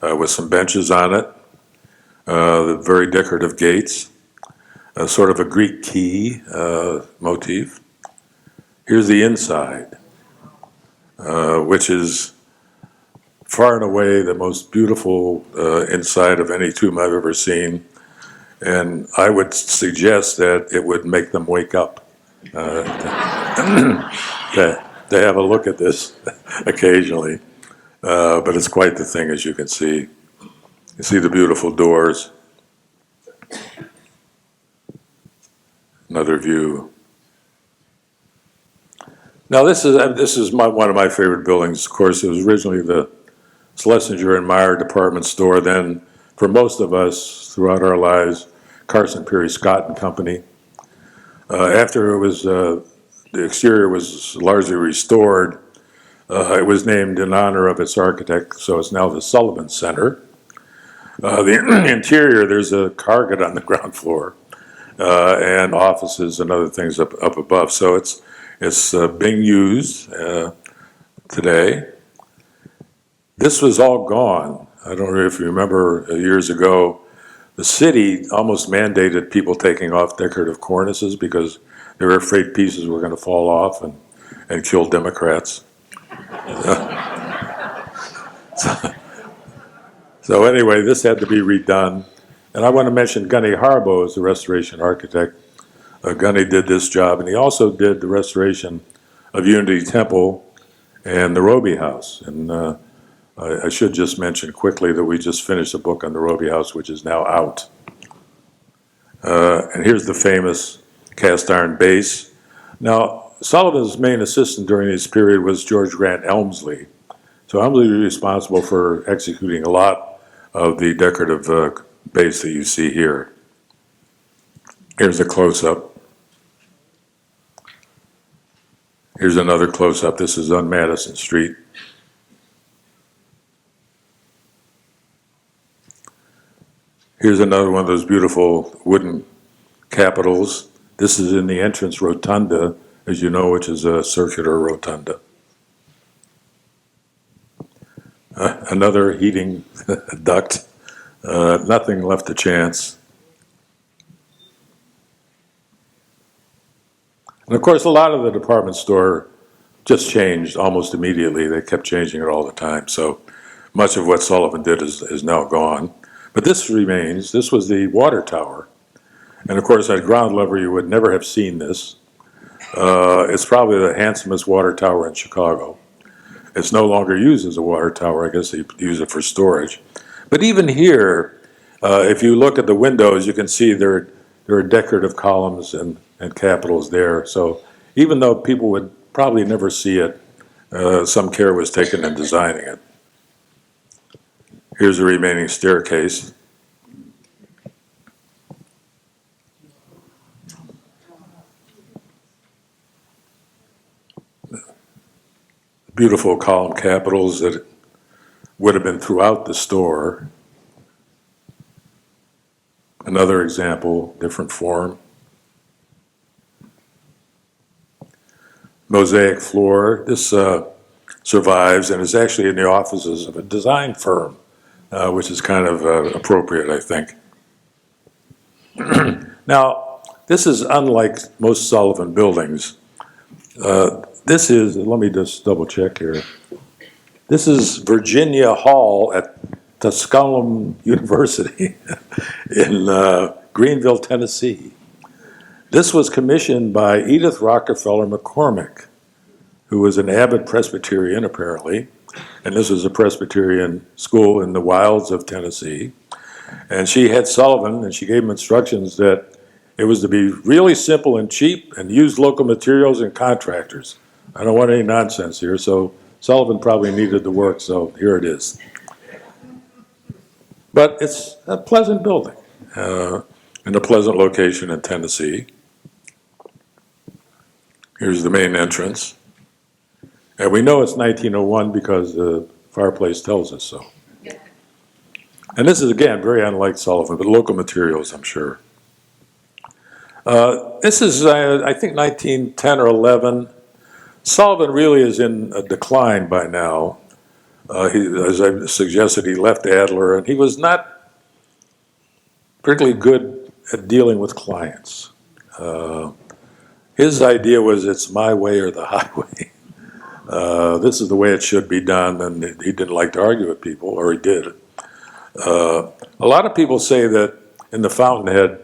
B: with some benches on it. The very decorative gates. Sort of a Greek key motif. Here's the inside, which is far and away the most beautiful inside of any tomb I've ever seen. And I would suggest that it would make them wake up to have a look at this occasionally. But it's quite the thing, as you can see. You see the beautiful doors. Another view. Now this is one of my favorite buildings. Of course, it was originally the Schlesinger and Meyer department store. Then, for most of us throughout our lives, Carson Peary Scott and Company. After it was the exterior was largely restored, it was named in honor of its architect. So it's now the Sullivan Center. The interior, there's a carpet on the ground floor. And offices and other things up above. So it's being used today. This was all gone. I don't know if you remember years ago, the city almost mandated people taking off decorative cornices because they were afraid pieces were going to fall off and kill Democrats. So anyway, this had to be redone. And I want to mention Gunny Harbaugh as the restoration architect. Gunny did this job, and he also did the restoration of Unity Temple and the Roby House. And I should just mention quickly that we just finished a book on the Roby House, which is now out. And here's the famous cast iron base. Now, Sullivan's main assistant during this period was George Grant Elmsley. So Elmsley was responsible for executing a lot of the decorative base that you see here. Here's a close-up. Here's another close-up. This is on Madison Street. Here's another one of those beautiful wooden capitals. This is in the entrance rotunda, as you know, which is a circular rotunda. Another heating duct. Nothing left to chance. And of course, a lot of the department store just changed almost immediately. They kept changing it all the time. So much of what Sullivan did is now gone. But this remains. This was the water tower. And of course, at ground level, you would never have seen this. It's probably the handsomest water tower in Chicago. It's no longer used as a water tower. I guess they use it for storage. But even here, if you look at the windows, you can see there are decorative columns and capitals there. So even though people would probably never see it, some care was taken in designing it. Here's the remaining staircase. Beautiful column capitals that would have been throughout the store. Another example, different form. Mosaic floor. This survives and is actually in the offices of a design firm, which is kind of appropriate, I think. Now, this is unlike most Sullivan buildings. This is, let me just double check here. This is Virginia Hall at Tusculum University in Greenville, Tennessee. This was commissioned by Edith Rockefeller McCormick, who was an avid Presbyterian, apparently. And this was a Presbyterian school in the wilds of Tennessee. And she had Sullivan, and she gave him instructions that it was to be really simple and cheap and use local materials and contractors. I don't want any nonsense here, so Sullivan probably needed the work, so here it is. But it's a pleasant building in a pleasant location in Tennessee. Here's the main entrance. And we know it's 1901 because the fireplace tells us so. And this is, again, very unlike Sullivan, but local materials, I'm sure. This is, I think, 1910 or 11. Sullivan really is in a decline by now. As I suggested, he left Adler, and he was not particularly good at dealing with clients. His idea was, it's my way or the highway. This is the way it should be done, and he didn't like to argue with people, or he did. A lot of people say that in the Fountainhead,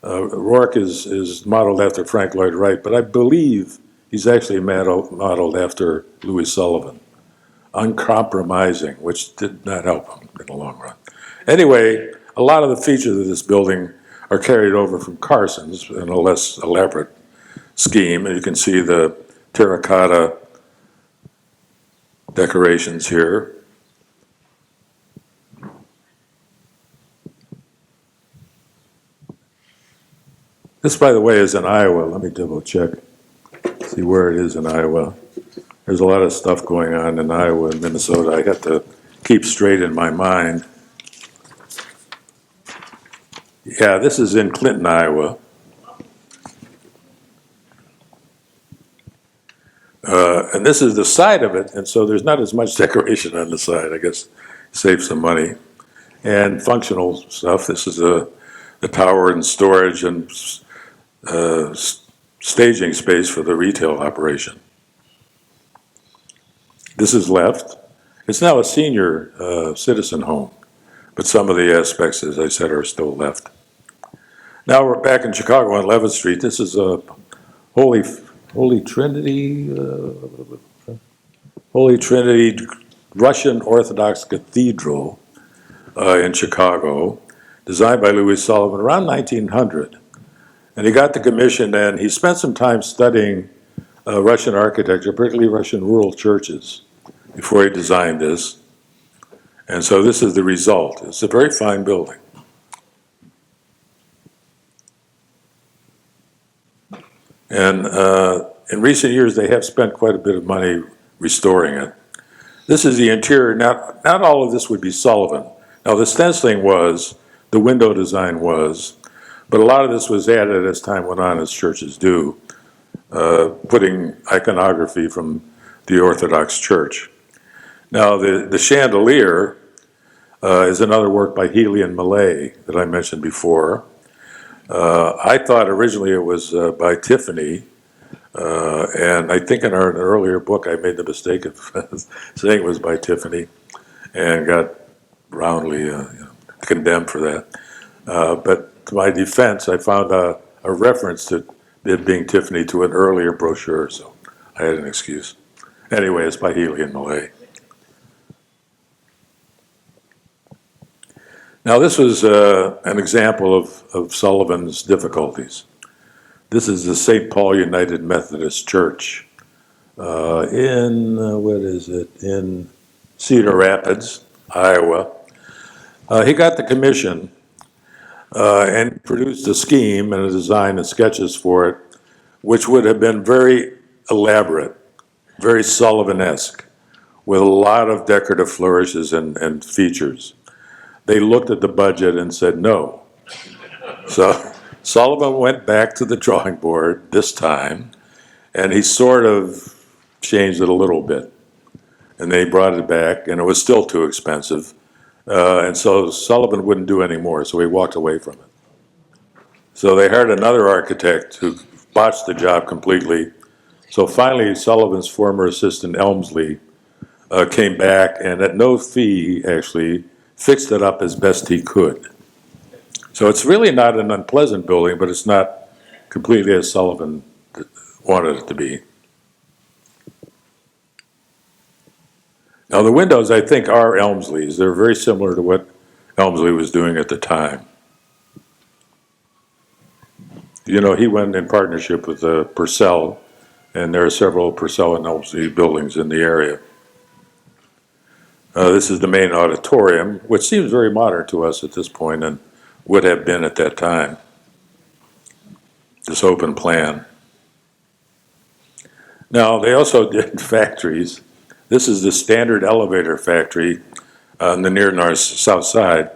B: Rourke is modeled after Frank Lloyd Wright, but I believe he's actually modeled after Louis Sullivan. Uncompromising, which did not help him in the long run. Anyway, a lot of the features of this building are carried over from Carson's in a less elaborate scheme, and you can see the terracotta decorations here. This, by the way, is in Iowa. Let me double check, see where it is in Iowa. There's a lot of stuff going on in Iowa and Minnesota I got to keep straight in my mind. Yeah, this is in Clinton, Iowa. And this is the side of it, and so there's not as much decoration on the side. I guess save some money. And functional stuff. This is the tower and storage and staging space for the retail operation. This is left. It's now a senior citizen home, but some of the aspects, as I said, are still left. Now we're back in Chicago on 11th Street. This is a Holy Trinity Russian Orthodox Cathedral in Chicago, designed by Louis Sullivan around 1900. And he got the commission, and he spent some time studying Russian architecture, particularly Russian rural churches, before he designed this. And so this is the result. It's a very fine building. And in recent years, they have spent quite a bit of money restoring it. This is the interior. Not all of this would be Sullivan. Now, the stenciling was, the window design was, but a lot of this was added as time went on, as churches do, putting iconography from the Orthodox Church. Now, the chandelier is another work by Healy and Millay that I mentioned before. I thought originally it was by Tiffany, And I think in an earlier book, I made the mistake of saying it was by Tiffany and got roundly condemned for that. But to my defense, I found a reference to it being Tiffany to an earlier brochure, so I had an excuse. Anyway, it's by Healy and Millay. Now, this was an example of Sullivan's difficulties. This is the St. Paul United Methodist Church in Cedar Rapids, Iowa. He got the commission and produced a scheme and a design and sketches for it, which would have been very elaborate, very Sullivan-esque, with a lot of decorative flourishes and features. They looked at the budget and said no. So Sullivan went back to the drawing board this time, and he sort of changed it a little bit. And they brought it back, and it was still too expensive. And so Sullivan wouldn't do any more, so he walked away from it. So they hired another architect who botched the job completely. So finally, Sullivan's former assistant, Elmsley, came back, and at no fee, actually, fixed it up as best he could. So it's really not an unpleasant building, but it's not completely as Sullivan wanted it to be. Now the windows, I think, are Elmsley's. They're very similar to what Elmsley was doing at the time. You know, he went in partnership with Purcell, and there are several Purcell and Elmsley buildings in the area. This is the main auditorium, which seems very modern to us at this point and would have been at that time. This open plan. Now, they also did factories. This is the Standard Elevator Factory on the near south side.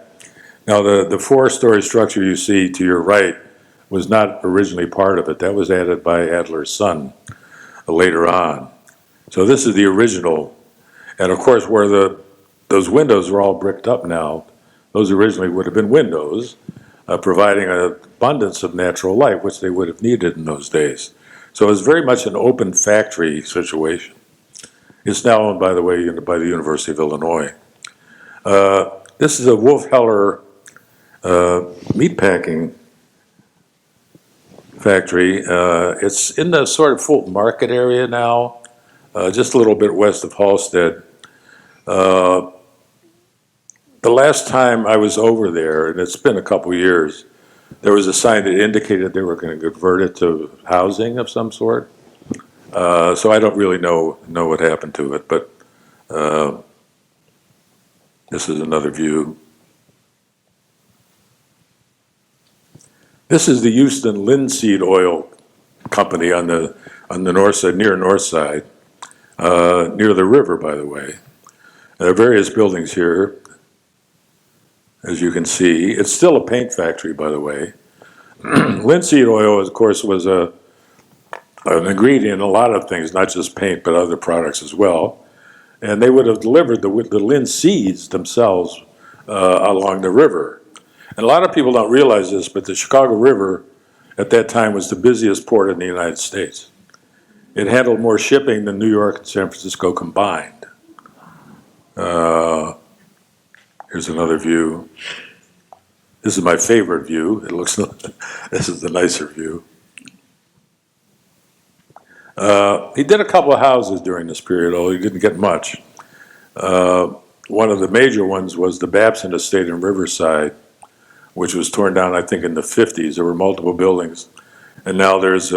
B: Now, the four-story structure you see to your right was not originally part of it. That was added by Adler's son later on. So this is the original. And of course, where those windows are all bricked up now, those originally would have been windows, providing an abundance of natural light, which they would have needed in those days. So it was very much an open factory situation. It's now owned, by the way, by the University of Illinois. This is a Wolf Heller meatpacking factory. It's in the sort of Fulton Market area now, just a little bit west of Halstead. The last time I was over there, and it's been a couple years, there was a sign that indicated they were going to convert it to housing of some sort. So I don't really know what happened to it, but this is another view. This is the Houston Linseed Oil Company on the north side, near north side, near the river, by the way. There are various buildings here, as you can see. It's still a paint factory, by the way. Linseed oil, of course, was an ingredient in a lot of things, not just paint, but other products as well. And they would have delivered the linseeds themselves along the river. And a lot of people don't realize this, but the Chicago River at that time was the busiest port in the United States. It handled more shipping than New York and San Francisco combined. Here's another view. This is my favorite view. It looks, this is the nicer view. He did a couple of houses during this period, although he didn't get much. One of the major ones was the Babson Estate in Riverside, which was torn down, I think, in the 50s. There were multiple buildings. And now there's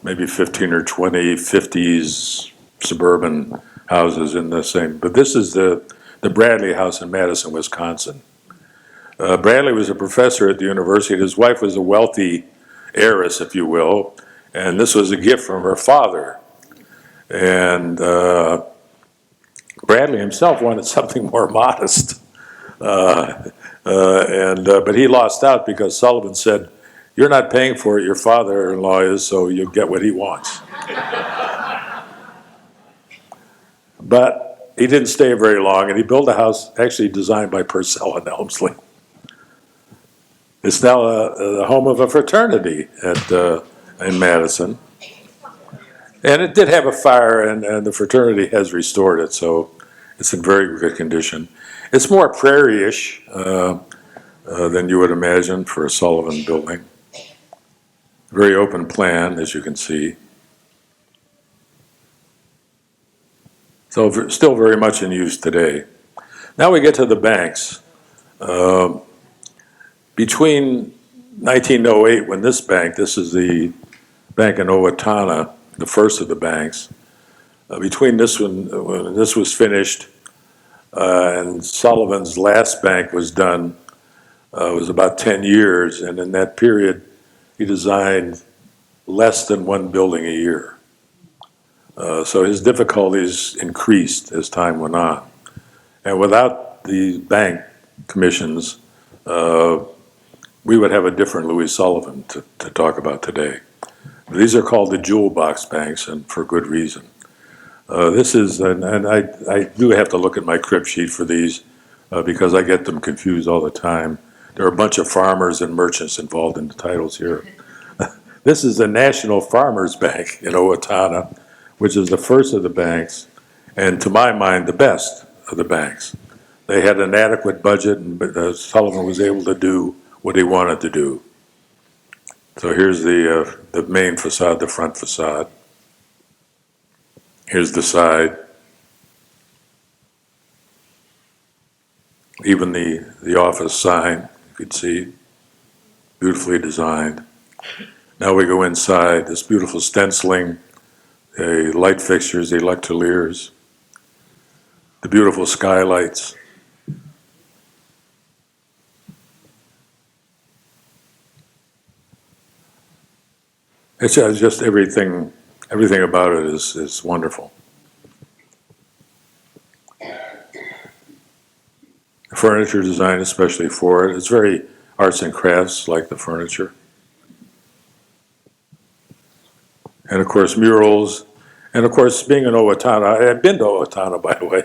B: maybe 15 or 20 50s suburban houses in the same. But this is the Bradley House in Madison, Wisconsin. Bradley was a professor at the university. His wife was a wealthy heiress, if you will, and this was a gift from her father. And Bradley himself wanted something more modest. But he lost out because Sullivan said, "You're not paying for it, your father-in-law is, so you'll get what he wants." But he didn't stay very long, and he built a house actually designed by Purcell and Elmsley. It's now the home of a fraternity in Madison. And it did have a fire, and the fraternity has restored it, so it's in very good condition. It's more prairie-ish than you would imagine for a Sullivan building. Very open plan, as you can see. So still very much in use today. Now we get to the banks. Between 1908, when this is the bank in Owatonna, the first of the banks. Between this one, when this was finished, and Sullivan's last bank was done, it was about 10 years, and in that period, he designed less than one building a year. So his difficulties increased as time went on. And without the bank commissions, we would have a different Louis Sullivan to talk about today. These are called the jewel box banks, and for good reason. This is, and I do have to look at my crib sheet for these because I get them confused all the time. There are a bunch of farmers and merchants involved in the titles here. This is the National Farmers Bank in Owatonna, which is the first of the banks, and to my mind, the best of the banks. They had an adequate budget, and Sullivan was able to do what he wanted to do. So here's the main facade, the front facade. Here's the side. Even the office sign, you could see, beautifully designed. Now we go inside, this beautiful stenciling, the light fixtures, the electroliers, the beautiful skylights. It's just everything about it is wonderful. Furniture design, especially for it, it's very arts and crafts like the furniture. And of course, murals. And of course, being in Owatonna, I had been to Owatonna, by the way.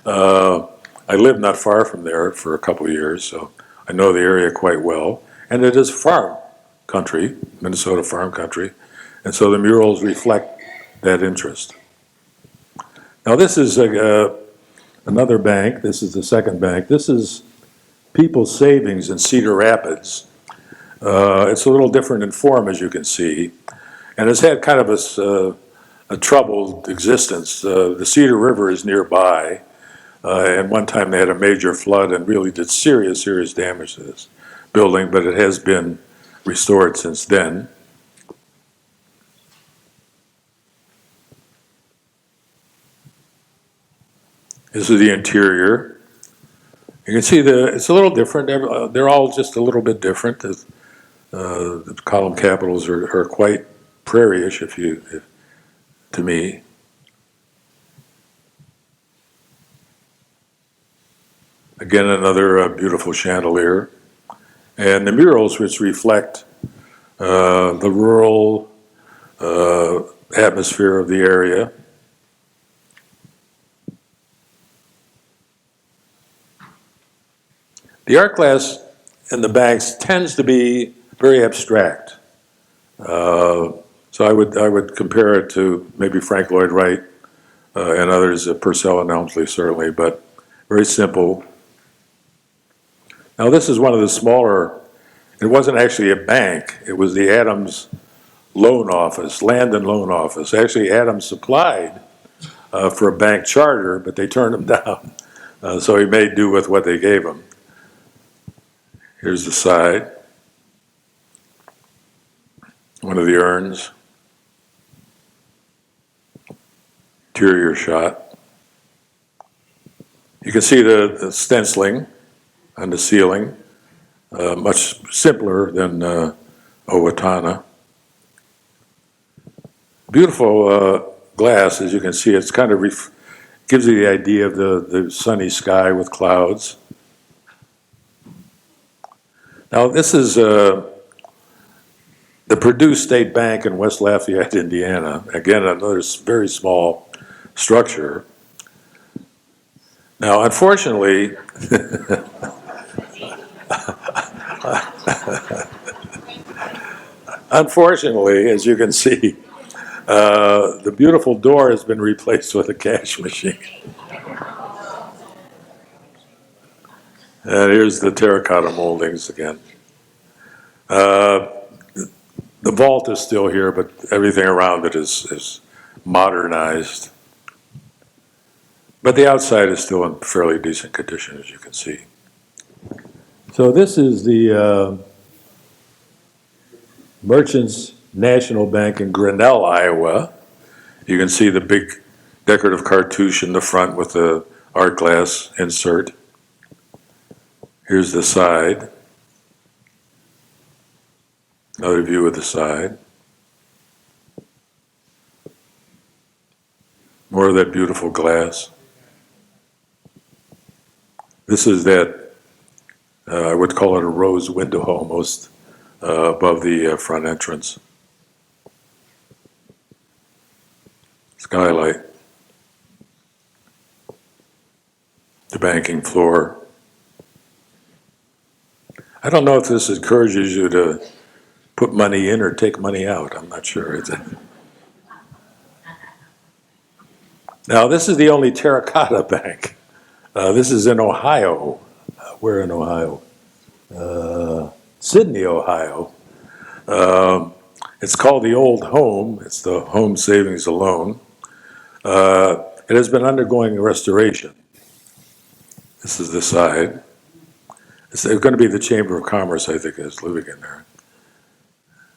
B: I lived not far from there for a couple of years, so I know the area quite well. And it is farm country, Minnesota farm country. And so the murals reflect that interest. Now this is another bank. This is the second bank. This is People's Savings in Cedar Rapids. It's a little different in form, as you can see. And it's had kind of a troubled existence. The Cedar River is nearby, and one time they had a major flood and really did serious damage to this building, but it has been restored since then. This is the interior. You can see it's a little different. They're all just a little bit different. The column capitals are quite prairie-ish, to me. Again, another beautiful chandelier. And the murals, which reflect the rural atmosphere of the area. The art class in the banks tends to be very abstract. So I would compare it to maybe Frank Lloyd Wright and others, Purcell and Elmsley certainly, but very simple. Now this is one of the smaller, it wasn't actually a bank, it was the Adams Loan Office, Land and Loan Office. Actually Adams applied for a bank charter, but they turned him down. So he made do with what they gave him. Here's the side. One of the urns. Interior shot. You can see the stenciling on the ceiling, much simpler than Owatonna. Beautiful glass, as you can see. It's kind of gives you the idea of the sunny sky with clouds. Now this is the Purdue State Bank in West Lafayette, Indiana. Again, another very small structure. Now, unfortunately, as you can see, the beautiful door has been replaced with a cash machine. And here's the terracotta moldings again. The vault is still here, but everything around it is modernized. But the outside is still in fairly decent condition, as you can see. So this is the Merchants National Bank in Grinnell, Iowa. You can see the big decorative cartouche in the front with the art glass insert. Here's the side. Another view of the side. More of that beautiful glass. This is that, I would call it a rose window almost, above the front entrance. Skylight. The banking floor. I don't know if this encourages you to put money in or take money out. I'm not sure. Now, this is the only terracotta bank. This is in Ohio. Where in Ohio? Sydney, Ohio. It's called the Old Home. It's the Home Savings and Loan. It has been undergoing restoration. This is the side. It's going to be the Chamber of Commerce, I think, is living in there.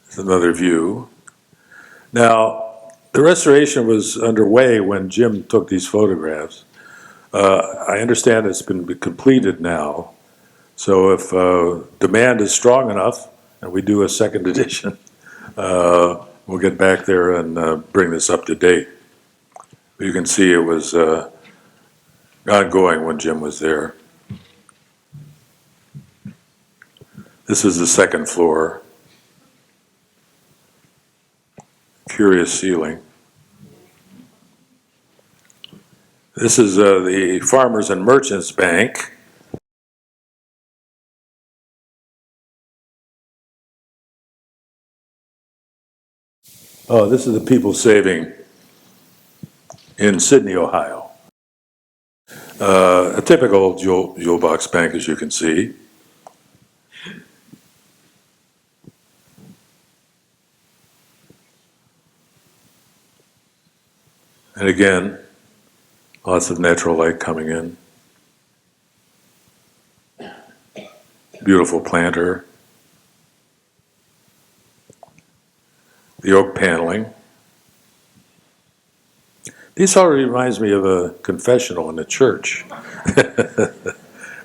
B: It's another view. Now, the restoration was underway when Jim took these photographs. I understand it's been completed now. So if demand is strong enough, and we do a second edition, we'll get back there and bring this up to date. You can see it was ongoing when Jim was there. This is the second floor. Curious ceiling. This is the Farmers and Merchants Bank. Oh, this is the People Saving in Sydney, Ohio. A typical jewel box bank, as you can see. And again, lots of natural light coming in. Beautiful planter. The oak paneling. This already reminds me of a confessional in a church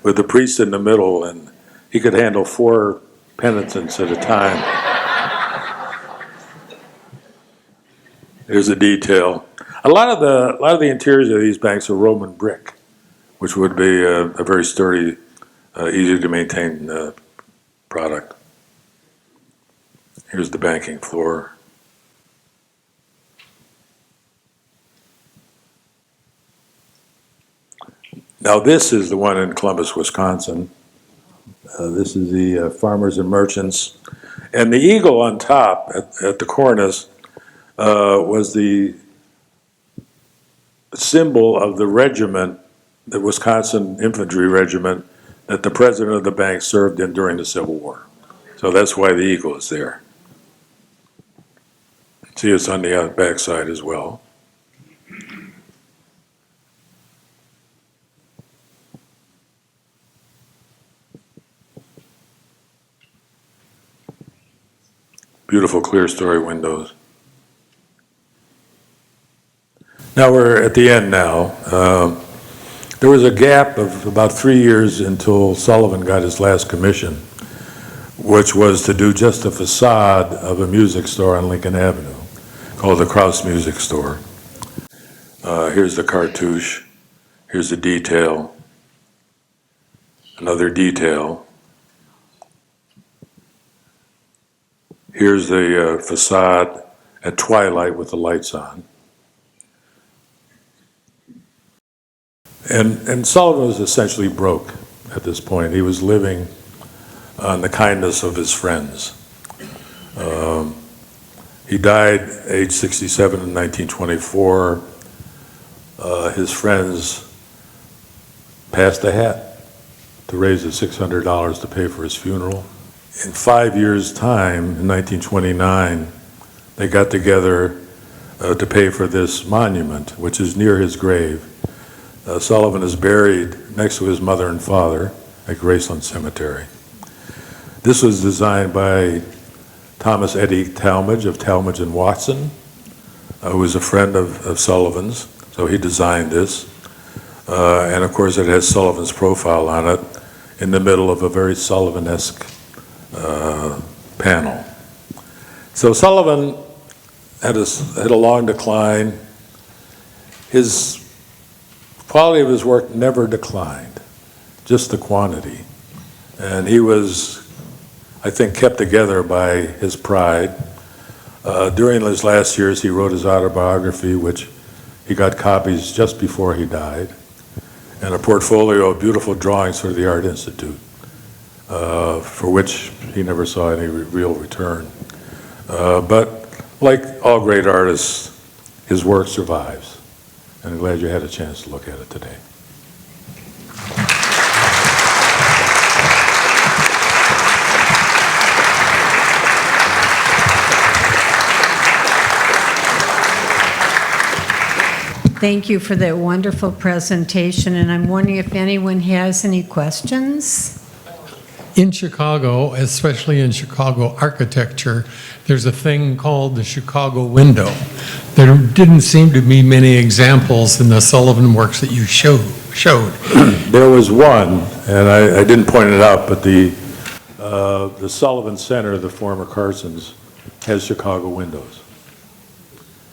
B: with the priest in the middle, and he could handle 4 penitents at a time. Here's a detail. A lot of the interiors of these banks are Roman brick, which would be a very sturdy, easy to maintain product. Here's the banking floor. Now this is the one in Columbus, Wisconsin. This is the Farmers and Merchants. And the eagle on top at the cornice was the symbol of the regiment, the Wisconsin Infantry Regiment, that the president of the bank served in during the Civil War. So that's why the eagle is there. See, it's on the back side as well. Beautiful clear story windows. Now we're at the end now. There was a gap of about 3 years until Sullivan got his last commission, which was to do just the facade of a music store on Lincoln Avenue called the Krause Music Store. Here's the cartouche. Here's the detail. Another detail. Here's the facade at twilight with the lights on. And Sullivan was essentially broke at this point. He was living on the kindness of his friends. He died age 67 in 1924. His friends passed a hat to raise the $600 to pay for his funeral. In 5 years' time, in 1929, they got together to pay for this monument, which is near his grave. Sullivan is buried next to his mother and father at Graceland Cemetery. This was designed by Thomas Eddie Talmadge of Talmadge and Watson, who was a friend of Sullivan's, so he designed this. And of course it has Sullivan's profile on it in the middle of a very Sullivan-esque panel. So Sullivan had a long decline. His quality of his work never declined, just the quantity. And he was, I think, kept together by his pride. During his last years, he wrote his autobiography, which he got copies just before he died, and a portfolio of beautiful drawings for the Art Institute, for which he never saw any real return. But like all great artists, his work survives. And I'm glad you had a chance to look at it today.
A: Thank you for that wonderful presentation, and I'm wondering if anyone has any questions?
C: In Chicago, especially in Chicago architecture, there's a thing called the Chicago window. There didn't seem to be many examples in the Sullivan works that you showed.
B: There was one, and I didn't point it out, but the Sullivan Center, the former Carson's, has Chicago windows,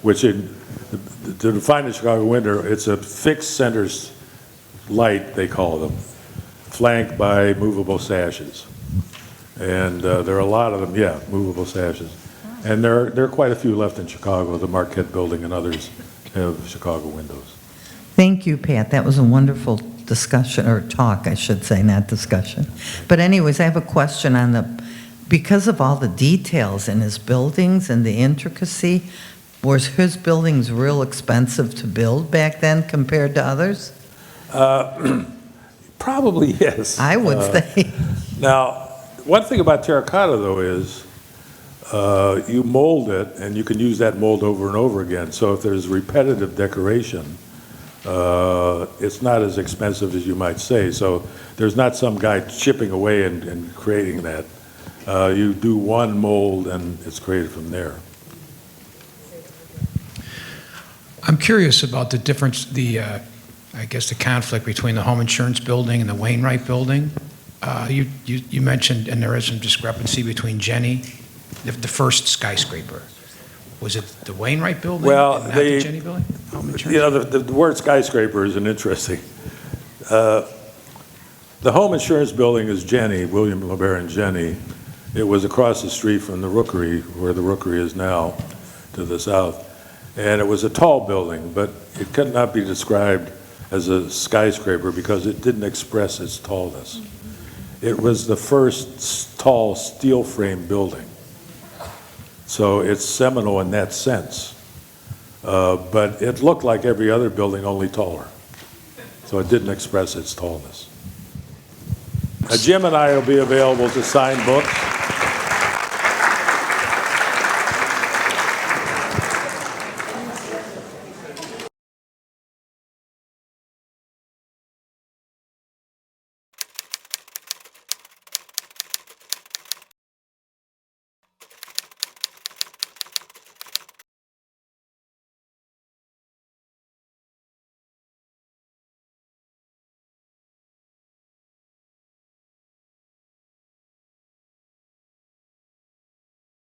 B: which to define the Chicago window, it's a fixed center light, they call them, flanked by movable sashes. And there are a lot of them, yeah, movable sashes. And there are quite a few left in Chicago. The Marquette Building and others have Chicago windows.
D: Thank you, Pat. That was a wonderful discussion, or talk, I should say, not discussion. But anyways, I have a question on because of all the details in his buildings and the intricacy, was his buildings real expensive to build back then compared to others?
B: Probably yes.
D: I would say.
B: Now, one thing about terracotta, though, is you mold it, and you can use that mold over and over again. So if there's repetitive decoration, it's not as expensive as you might say. So there's not some guy chipping away and creating that. You do one mold, and it's created from there.
E: I'm curious about the difference, I guess the conflict between the home insurance building and the Wainwright building. You mentioned, and there is some discrepancy between Jenny, the first skyscraper. Was it the Wainwright building?
B: Well,
E: and not the Jenny building? Home insurance?
B: You know, the word skyscraper is an interesting. The home insurance building is Jenny, William LeBaron Jenny. It was across the street from the Rookery, where the Rookery is now, to the south. And it was a tall building, but it could not be described as a skyscraper because it didn't express its tallness. It was the first tall steel frame building. So it's seminal in that sense. But it looked like every other building, only taller. So it didn't express its tallness. Jim and I will be available to sign books.